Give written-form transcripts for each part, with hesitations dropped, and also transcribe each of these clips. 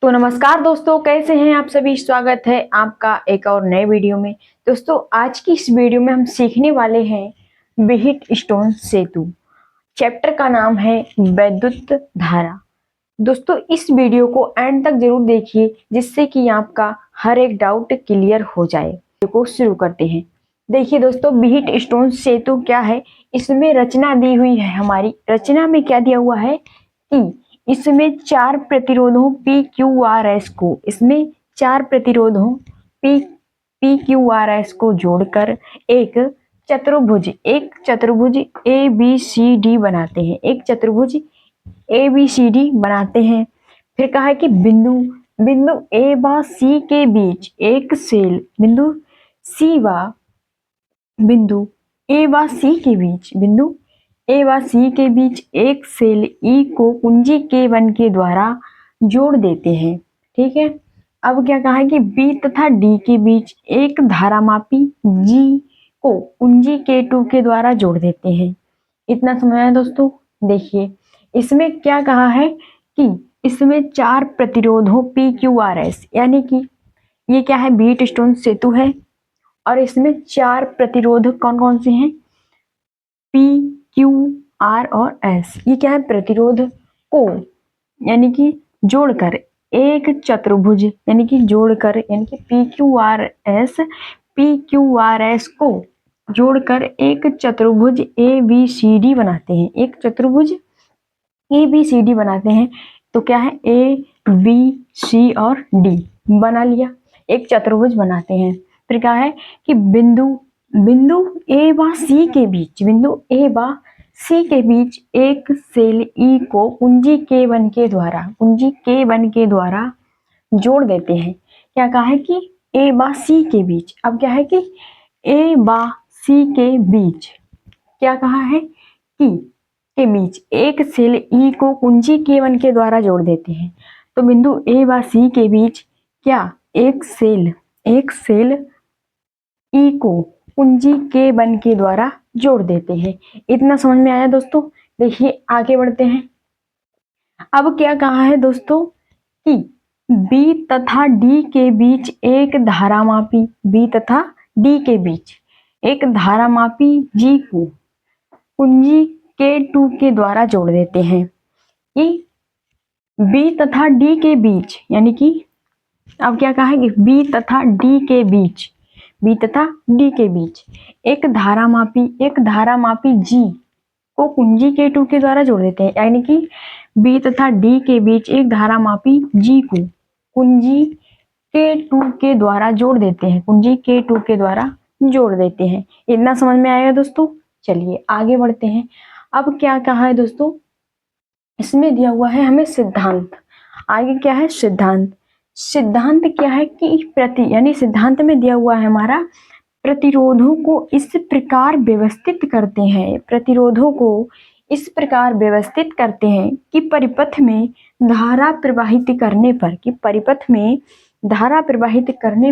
तो नमस्कार दोस्तों, कैसे हैं आप सभी। स्वागत है आपका एक और नए वीडियो में। दोस्तों, आज की इस वीडियो में हम सीखने वाले हैं व्हीट स्टोन सेतु। चैप्टर का नाम है वैद्युत धारा। दोस्तों, इस वीडियो को एंड तक जरूर देखिए, जिससे कि आपका हर एक डाउट क्लियर हो जाए। वीडियो को शुरू करते हैं। देखिए दोस्तों, व्हीट स्टोन सेतु क्या है, इसमें रचना दी हुई है। हमारी रचना में क्या दिया हुआ है कि इसमें चार प्रतिरोधों PQRS को PQRS को जोड़कर एक चतुर्भुज ABCD बनाते हैं। एक चतुर्भुज ABCD बनाते हैं। फिर कहा है कि बिंदु A व C के बीच एक सेल बिंदु A व C के बीच एक सेल E को कुंजी K1 के द्वारा जोड़ देते हैं। ठीक है। अब क्या कहा है कि B तथा D के बीच एक धारामापी G को कुंजी K2 के द्वारा जोड़ देते हैं। इतना समझ आया दोस्तों। देखिए, इसमें क्या कहा है कि इसमें चार प्रतिरोधों PQRS, यानी कि ये क्या है, व्हीट स्टोन सेतु है। और इसमें चार प्रतिरोध कौन कौन से हैं, P, Q, R और S। ये क्या है, प्रतिरोध को यानी कि जोड़कर एक चतुर्भुज यानी कि PQRS को जोड़कर एक चतुर्भुज ABCD बनाते हैं। एक चतुर्भुज ABCD बनाते हैं। तो क्या है, A, B, C और D बना लिया, एक चतुर्भुज बनाते हैं। फिर क्या है कि बिंदु A व C के बीच एक सेल E को कुंजी K1 के द्वारा जोड़ देते हैं। क्या कहा है कि A व C के बीच। अब क्या है कि A व C के बीच क्या कहा है कि के बीच एक सेल E को कुंजी K1 के द्वारा जोड़ देते हैं। तो बिंदु A व C के बीच क्या एक सेल E को कुंजी K1 के द्वारा जोड़ देते हैं। इतना समझ में आया दोस्तों। देखिए, आगे बढ़ते हैं। अब क्या कहा है दोस्तों कि B तथा D के बीच एक धारामापी G को कुंजी K2 के द्वारा जोड़ देते हैं। कि B तथा D के बीच, यानी कि अब क्या कहा है कि B तथा D के बीच एक धारामापी G को कुंजी K2 के द्वारा जोड़ देते हैं। यानी कि B तथा D के बीच एक धारामापी G को कुंजी K2 के द्वारा जोड़ देते हैं। इतना समझ में आएगा दोस्तों। चलिए आगे बढ़ते हैं। अब क्या कहा है दोस्तों, इसमें दिया हुआ है हमें सिद्धांत। आगे क्या है, सिद्धांत क्या है कि यानी सिद्धांत में दिया हुआ है हमारा प्रतिरोधों को इस प्रकार व्यवस्थित करते हैं कि परिपथ में धारा प्रवाहित करने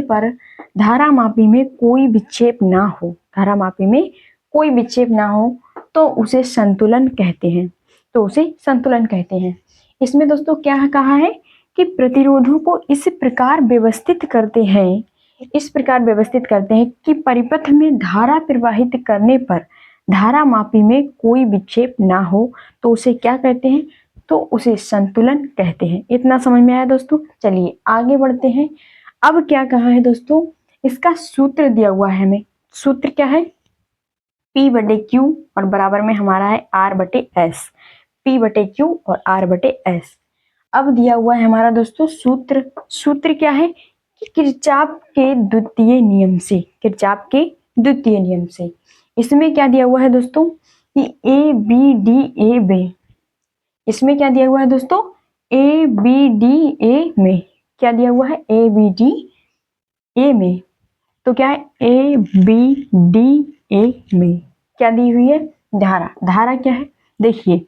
पर धारामापी में कोई विक्षेप ना हो तो उसे संतुलन कहते हैं। इसमें दोस्तों क्या कहा है कि प्रतिरोधों को इस प्रकार व्यवस्थित करते हैं कि परिपथ में धारा प्रवाहित करने पर धारामापी में कोई विक्षेप ना हो तो उसे क्या कहते हैं, तो उसे संतुलन कहते हैं। इतना समझ में आया दोस्तों। चलिए आगे बढ़ते हैं। अब क्या कहा है दोस्तों, इसका सूत्र दिया हुआ है हमें। सूत्र क्या है, P/Q और बराबर में हमारा है R/S। P/Q और R/S। अब दिया हुआ है हमारा दोस्तों सूत्र क्या है कि किरचॉफ के द्वितीय नियम से इसमें क्या दिया हुआ है दोस्तों कि ABDA इसमें क्या दिया हुआ है दोस्तों, ABDA में क्या दिया हुआ है, ABDA में। तो क्या है, ABDA में क्या दी हुई है, धारा क्या है, देखिए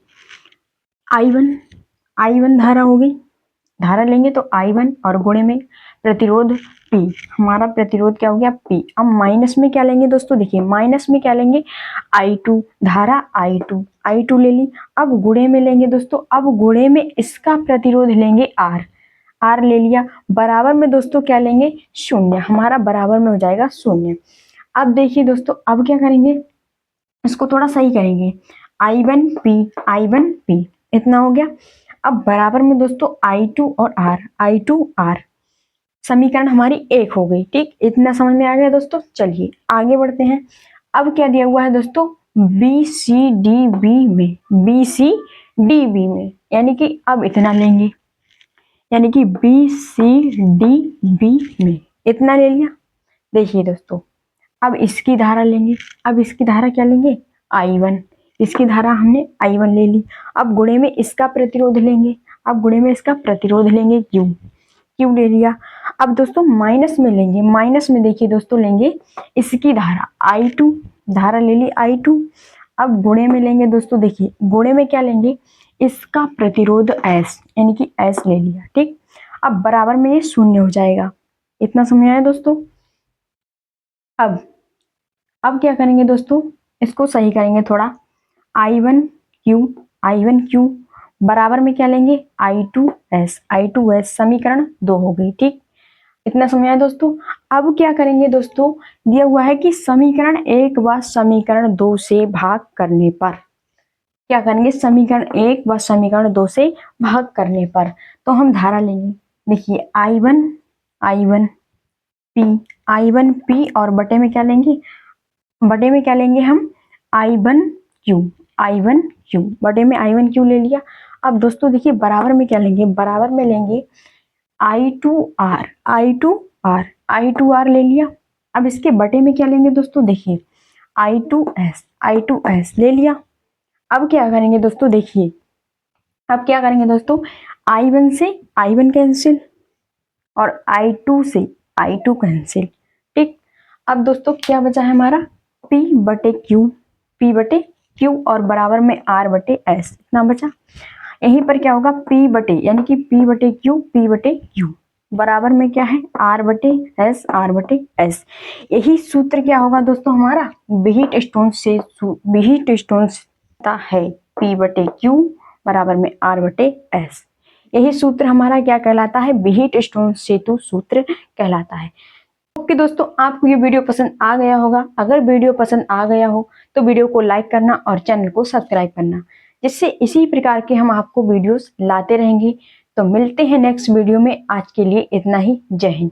I1 धारा हो गई। धारा लेंगे तो I1 और गुणे में प्रतिरोध P। हमारा प्रतिरोध क्या हो गया, P। अब माइनस में क्या लेंगे दोस्तों, देखिए माइनस में क्या लेंगे, I2, धारा I2 ले ली। अब गुणे में लेंगे दोस्तों, अब गुणे में इसका प्रतिरोध लेंगे R। आर ले लिया, बराबर में दोस्तों क्या लेंगे, शून्य, हमारा बराबर में हो जाएगा शून्य। अब देखिए दोस्तों, अब क्या करेंगे, इसको थोड़ा सही करेंगे, I1 P इतना हो गया। अब बराबर में दोस्तों I2 और R, समीकरण हमारी एक हो गई। ठीक, इतना समझ में आ गया दोस्तों। चलिए आगे बढ़ते हैं। अब क्या दिया हुआ है दोस्तों, BCDB में, यानी कि अब इतना लेंगे, यानी कि BCDB में इतना ले लिया। देखिए दोस्तों, अब इसकी धारा लेंगे, अब इसकी धारा क्या लेंगे, I1, इसकी धारा हमने I1 ले ली। अब गुणे में इसका प्रतिरोध लेंगे, अब गुणे में इसका प्रतिरोध लेंगे Q ले लिया। अब दोस्तों माइनस में लेंगे, माइनस में देखिए दोस्तों लेंगे इसकी धारा I2, धारा ले ली I2। अब गुणे में लेंगे दोस्तों, देखिए गुणे में क्या लेंगे, इसका प्रतिरोध S, यानी कि S ले लिया। ठीक, अब बराबर में ये शून्य हो जाएगा। इतना समझ आया दोस्तों। अब क्या करेंगे दोस्तों, इसको सही करेंगे थोड़ा, I1Q बराबर में क्या लेंगे, I2S, समीकरण 2 हो गई। ठीक, इतना समझ आया दोस्तों। अब क्या करेंगे दोस्तों, दिया हुआ है कि समीकरण 1 व समीकरण 2 से भाग करने पर, क्या करेंगे, समीकरण 1 व समीकरण 2 से भाग करने पर, तो हम धारा लेंगे। देखिए I1P और बटे में क्या लेंगे, बटे में क्या लेंगे हम, I1Q बटे में I1Q ले लिया। अब दोस्तों देखिए बराबर में क्या लेंगे, बराबर में लेंगे I2R ले लिया। अब इसके बटे में क्या लेंगे दोस्तों, देखिए I2S ले लिया। अब क्या करेंगे दोस्तों, देखिए अब क्या करेंगे दोस्तों, I1 से I1 कैंसिल और I2 से I2 कैंसिल। ठीक, अब दोस्तों क्या बचा है हमारा, P बटे Q और बराबर में R बटे S, इतना बचा। यहीं पर क्या होगा, P बटे, यानी कि P बटे Q बराबर में क्या है, R बटे S। यही सूत्र क्या होगा दोस्तों हमारा, व्हीट स्टोन है, P बटे Q बराबर में R बटे S। यही सूत्र हमारा क्या कहलाता है, व्हीट स्टोन सेतु सूत्र कहलाता है। ओके दोस्तों, आपको ये वीडियो पसंद आ गया होगा। अगर वीडियो पसंद आ गया हो तो वीडियो को लाइक करना और चैनल को सब्सक्राइब करना, जिससे इसी प्रकार के हम आपको वीडियोस लाते रहेंगे। तो मिलते हैं नेक्स्ट वीडियो में, आज के लिए इतना ही। जय हिंद।